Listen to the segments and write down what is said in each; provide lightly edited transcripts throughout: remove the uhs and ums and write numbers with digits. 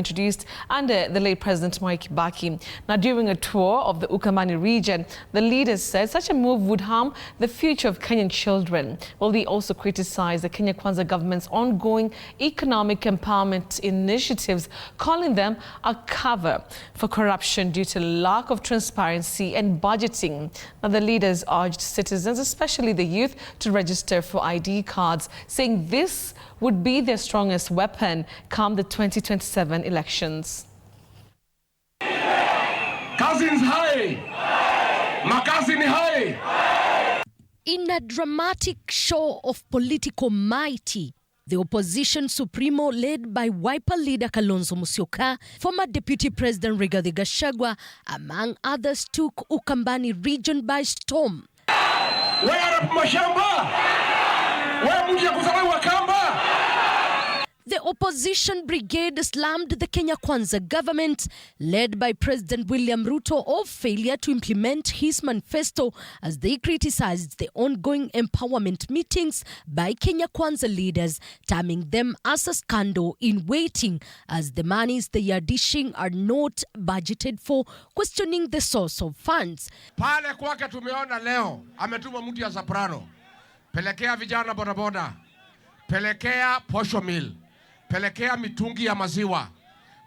introduced under the late President Mwai Kibaki. Now, during a tour of the Ukambani region, the leaders said such a move would harm the future of Kenyan children. Well, they also criticized the Kenya Kwanza government's ongoing economic empowerment initiatives, calling them a cover for corruption due to lack of transparency and budgeting. Now, the leaders urged citizens, especially the youth, to register for ID cards, saying this would be their strongest weapon come the 2027 elections. Cousins high! Makazini high! In a dramatic show of political might, the opposition supremo led by Wiper leader Kalonzo Musyoka, former Deputy President Rigathi Gachagua, among others, took Ukambani region by storm. The opposition brigade slammed the Kenya Kwanza government, led by President William Ruto, of failure to implement his manifesto, as they criticized the ongoing empowerment meetings by Kenya Kwanza leaders, terming them as a scandal in waiting, as the monies they are dishing are not budgeted for, questioning the source of funds. Pale kwake tumeona leo ametuma mtu ya soprano, pelekea vijana bodaboda, pelekea posho mill, pelekea mitungi ya maziwa,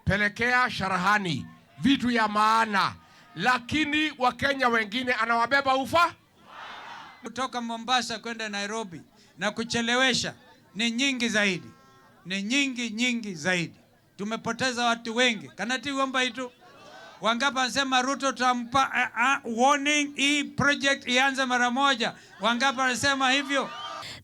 pelekea sharahani, vitu ya maana, lakini Wakenya wengine anawabeba ufa. Kutoka Mombasa kwenda Nairobi na kuchelewesha ni nyingi zaidi, ni nyingi zaidi. Tumepoteza watu wengi. Kanati womba itu wangapa nasema Ruto tampa warning, hii project ianze mara moja. Wangapa nasema hivyo.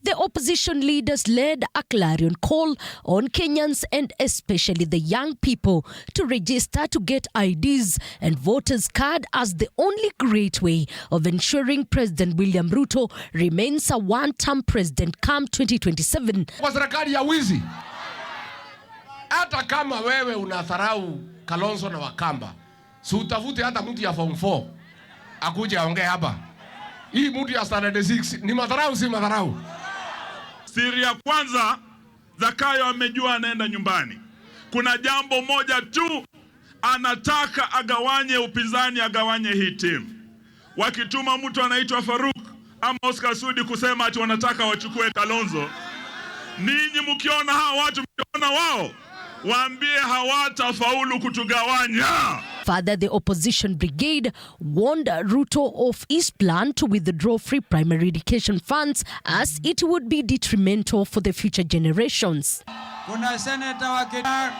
The opposition leaders led a clarion call on Kenyans and especially the young people to register to get IDs and voters card as the only great way of ensuring President William Ruto remains a one-term president come 2027. Kwa serikali ya wizi, hata kama wewe unadharau Kalonzo na Wakamba, si utafute hata mtu ya form 4 akuje aongee hapa. Hii mtu ya standard 6 ni madharau, si madharau. Siri ya kwanza, Zakayo amejua anaenda nyumbani. Kuna jambo moja tu anataka agawanye upinzani, agawanye hii timu. Wakituma mtu anaitwa Faruk ama Oscar Sudi kusema ati wanataka wachukue Kalonzo, ninyi mkiona hawa watu, mkiona wao, waambie hawatafaulu kutugawanya. Further, the opposition brigade warned Ruto of his plan to withdraw free primary education funds, as it would be detrimental for the future generations. Kuna senator wa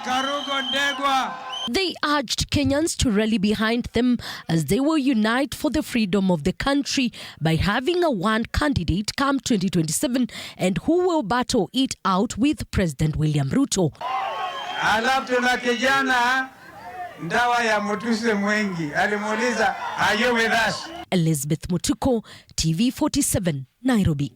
Karugo Ndegwa. They urged Kenyans to rally behind them as they will unite for the freedom of the country by having a one candidate come 2027 and who will battle it out with President William Ruto. Alafu na kijana ndawa ya mutuse mwengi alimuuliza, are you with us? Elizabeth Mutuko, TV 47, Nairobi.